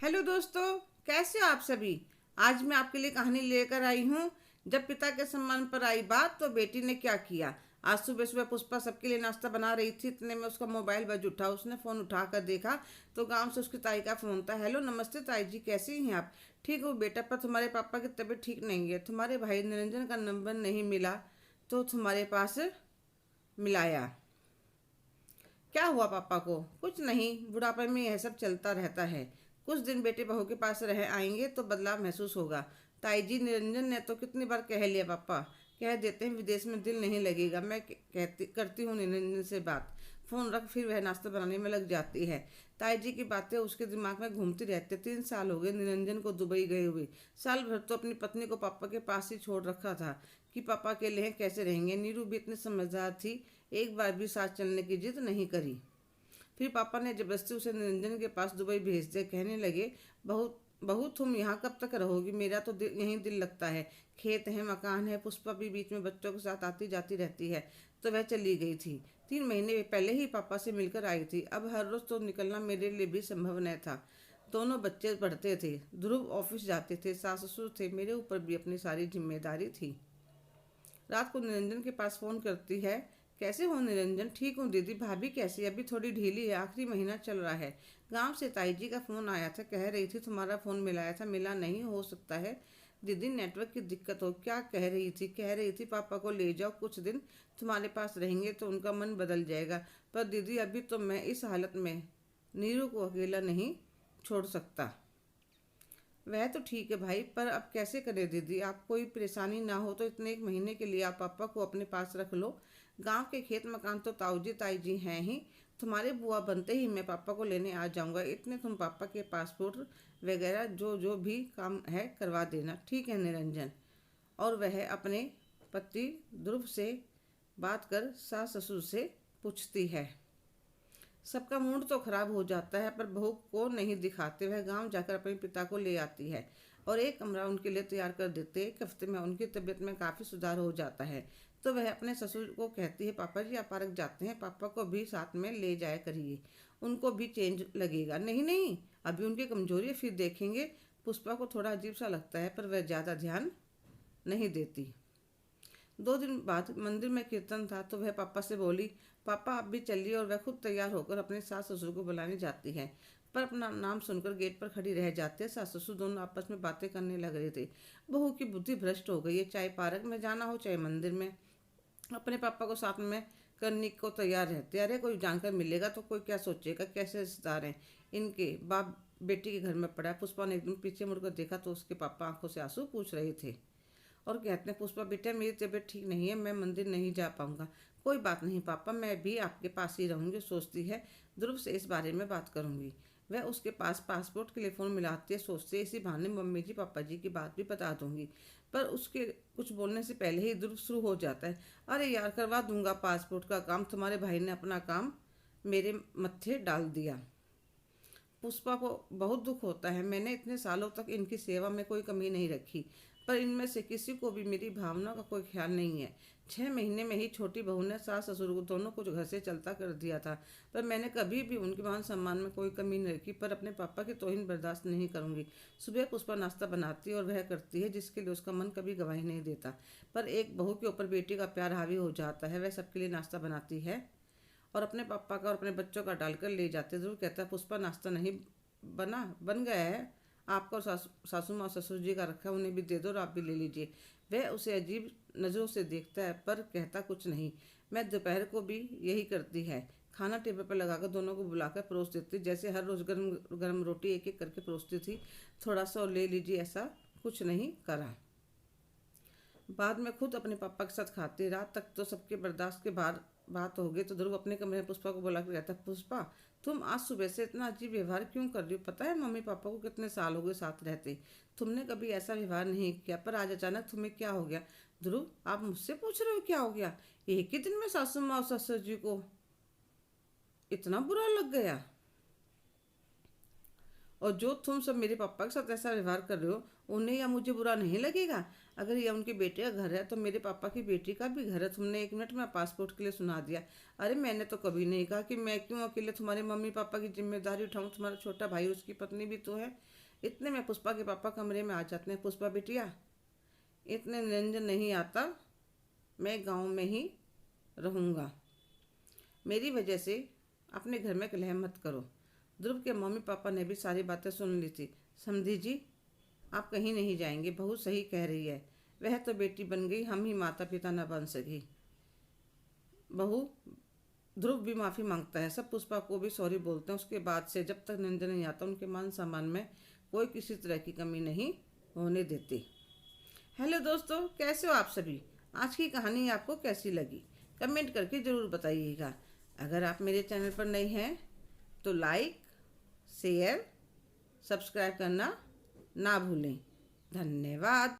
Hello दोस्तों, कैसे हो आप सभी। आज मैं आपके लिए कहानी लेकर आई हूँ। जब पिता के सम्मान पर आई बात तो बेटी ने क्या किया। आज सुबह सुबह पुष्पा सबके लिए नाश्ता बना रही थी, इतने में उसका मोबाइल बज उठा। उसने फ़ोन उठाकर देखा तो गांव से उसकी ताई का फ़ोन था। हेलो, नमस्ते ताई जी, कैसी हैं आप। ठीक हो बेटा, पर तुम्हारे पापा की तबीयत ठीक नहीं है। तुम्हारे भाई निरंजन का नंबर नहीं मिला तो तुम्हारे पास मिलाया। क्या हुआ पापा को। कुछ नहीं, बुढ़ापे में यह सब चलता रहता है। कुछ दिन बेटे बहू के पास रह आएंगे तो बदलाव महसूस होगा। ताई जी, निरंजन ने तो कितनी बार कह लिया पापा। कह देते हैं विदेश में दिल नहीं लगेगा। मैं कहती करती हूँ निरंजन से बात। फ़ोन रख फिर वह नाश्ता बनाने में लग जाती है। ताई जी की बातें उसके दिमाग में घूमती रहती। 3 साल हो गए निरंजन को दुबई गए हुए। साल भर तो अपनी पत्नी को पापा के पास ही छोड़ रखा था कि पापा अकेले हैं कैसे रहेंगे। नीरू भी इतनी समझदार थी, एक बार भी साथ चलने की जिद नहीं करी। फिर पापा ने जबरदस्ती उसे निरंजन के पास दुबई भेज दिया। कहने लगे, बहू बहू तुम यहाँ कब तक रहोगी। मेरा तो यहीं दिल लगता है। खेत है, मकान है। पुष्पा भी बीच में बच्चों के साथ आती जाती रहती है। तो वह चली गई थी। 3 महीने पहले ही पापा से मिलकर आई थी। अब हर रोज़ तो निकलना मेरे लिए भी संभव न था। दोनों बच्चे पढ़ते थे, ध्रुव ऑफिस जाते थे, सास ससुर थे, मेरे ऊपर भी अपनी सारी जिम्मेदारी थी। रात को निरंजन के पास फ़ोन करती है। कैसे हो निरंजन। ठीक हूँ दीदी। भाभी कैसी। अभी थोड़ी ढीली है, आखिरी महीना चल रहा है। गांव से ताई जी का फ़ोन आया था, कह रही थी तुम्हारा फ़ोन मिलाया था, मिला नहीं हो सकता है दीदी, नेटवर्क की दिक्कत हो। क्या कह रही थी। कह रही थी पापा को ले जाओ, कुछ दिन तुम्हारे पास रहेंगे तो उनका मन बदल जाएगा। पर दीदी अभी तो मैं इस हालत में नीरू को अकेला नहीं छोड़ सकता। वह तो ठीक है भाई, पर अब कैसे करें दीदी। आप कोई परेशानी ना हो तो इतने 1 महीने के लिए आप पापा को अपने पास रख लो। गांव के खेत मकान तो ताऊ जी ताई जी हैं ही। तुम्हारे बुआ बनते ही मैं पापा को लेने आ जाऊंगा। इतने तुम पापा के पासपोर्ट वगैरह जो जो भी काम है करवा देना। ठीक है निरंजन। और वह अपने पति ध्रुव से बात कर सास ससुर से पूछती है। सबका मूड तो खराब हो जाता है, पर बहू को नहीं दिखाते। वह गांव जाकर अपने पिता को ले आती है और एक कमरा उनके लिए तैयार कर देते। 1 हफ्ते में उनकी तबीयत में काफ़ी सुधार हो जाता है। तो वह अपने ससुर को कहती है, पापा जी आप पार्क जाते हैं, पापा को भी साथ में ले जाया करिए, उनको भी चेंज लगेगा। नहीं नहीं, अभी उनकी कमजोरी है, फिर देखेंगे। पुष्पा को थोड़ा अजीब सा लगता है, पर वह ज़्यादा ध्यान नहीं देती। 2 दिन बाद मंदिर में कीर्तन था तो वह पापा से बोली, पापा आप भी चलिए। और वह खुद तैयार होकर अपने सास ससुर को बुलाने जाती है, पर अपना नाम सुनकर गेट पर खड़ी रह जाते हैं। सास ससुर दोनों आपस में बातें करने लग रहे थे। बहू की बुद्धि भ्रष्ट हो गई है, चाहे पार्क में जाना हो चाहे मंदिर में, अपने पापा को साथ में करने को तैयार रहते। अरे कोई जानकर मिलेगा तो कोई क्या सोचेगा, कैसे रिश्तेदार हैं इनके। बाप बेटी के घर में पड़ा है। पुष्पा ने एकदम पीछे मुड़कर देखा तो उसके पापा आंखों से आंसू पूछ रहे थे और कहते हैं, पुष्पा बेटा मेरी तबीयत ठीक नहीं है, मैं मंदिर नहीं जा पाऊंगा। कोई बात नहीं पापा, मैं भी आपके पास ही रहूंगी। सोचती है ध्रुव से इस बारे में बात करूंगी। वह उसके पास पासपोर्ट के लिए फ़ोन मिलाती है। सोचती है इसी बहाने मम्मी जी पापा जी की बात भी बता दूंगी। पर उसके कुछ बोलने से पहले ही ध्रुव शुरू हो जाता है। अरे यार करवा दूंगा पासपोर्ट का काम, तुम्हारे भाई ने अपना काम मेरे मत्थे डाल दिया। पुष्पा को बहुत दुख होता है। मैंने इतने सालों तक इनकी सेवा में कोई कमी नहीं रखी, पर इनमें से किसी को भी मेरी भावना का कोई ख्याल नहीं है। 6 महीने में ही छोटी बहू ने सास ससुर को दोनों को घर से चलता कर दिया था, पर मैंने कभी भी उनके मान सम्मान में कोई कमी नहीं रखी। पर अपने पापा की तौहीन बर्दाश्त नहीं करूंगी। सुबह पुष्पा नाश्ता बनाती है और वह करती है जिसके लिए उसका मन कभी गवाही नहीं देता, पर एक बहू के ऊपर बेटी का प्यार हावी हो जाता है। वह सबके लिए नाश्ता बनाती है और अपने पापा का और अपने बच्चों का डालकर ले जाते। ज़रूर कहता है, पुष्पा नाश्ता नहीं बन गया है, आपका और सासू माँ ससुर जी का रखा है, उन्हें भी दे दो और आप भी ले लीजिए। वह उसे अजीब नज़रों से देखता है पर कहता कुछ नहीं। मैं दोपहर को भी यही करती है। खाना टेबल पर लगाकर दोनों को बुलाकर परोस देती, जैसे हर रोज़ गर्म गर्म रोटी एक एक करके परोसती थी। थोड़ा सा और ले लीजिए, ऐसा कुछ नहीं करा। बाद में खुद अपने पापा के साथ खाते। रात तक तो सबके बर्दाश्त के बाहर बात हो गई तो ध्रुव अपने कमरे में पुष्पा को बुला कर कहता, पुष्पा तुम आज सुबह से इतना अजीब व्यवहार क्यों कर रही हो। पता है मम्मी पापा को कितने साल हो गए साथ रहते, तुमने कभी ऐसा व्यवहार नहीं किया, पर आज अचानक तुम्हें क्या हो गया। ध्रुव आप मुझसे पूछ रहे हो क्या हो गया। एक ही दिन में सासू माँ और ससुर जी को इतना बुरा लग गया, और जो तुम सब मेरे पापा के साथ ऐसा व्यवहार कर रहे हो उन्हें या मुझे बुरा नहीं लगेगा। अगर ये उनके बेटे का घर है तो मेरे पापा की बेटी का भी घर है। तुमने 1 मिनट में पासपोर्ट के लिए सुना दिया। अरे मैंने तो कभी नहीं कहा कि मैं क्यों अकेले तुम्हारे मम्मी पापा की जिम्मेदारी उठाऊं। तुम्हारा छोटा भाई, उसकी पत्नी भी तो है। इतने में पुष्पा के पापा कमरे में आ जाते हैं। पुष्पा बिटिया, इतने निरंजन नहीं आता, मैं गाँव में ही रहूँगा। मेरी वजह से अपने घर में कलह मत करो। ध्रुव के मम्मी पापा ने भी सारी बातें सुन ली थी। समधी जी, आप कहीं नहीं जाएंगे, बहू सही कह रही है। वह तो बेटी बन गई, हम ही माता पिता न बन सकी। बहू, ध्रुव भी माफ़ी मांगता है, सब पुष्पा को भी सॉरी बोलते हैं। उसके बाद से जब तक निरंजन नहीं आता, उनके मान सम्मान में कोई किसी तरह की कमी नहीं होने देती। हेलो दोस्तों, कैसे हो आप सभी? आज की कहानी आपको कैसी लगी कमेंट करके ज़रूर बताइएगा। अगर आप मेरे चैनल पर नए हैं तो लाइक, शेयर, सब्सक्राइब करना ना भूलें। धन्यवाद।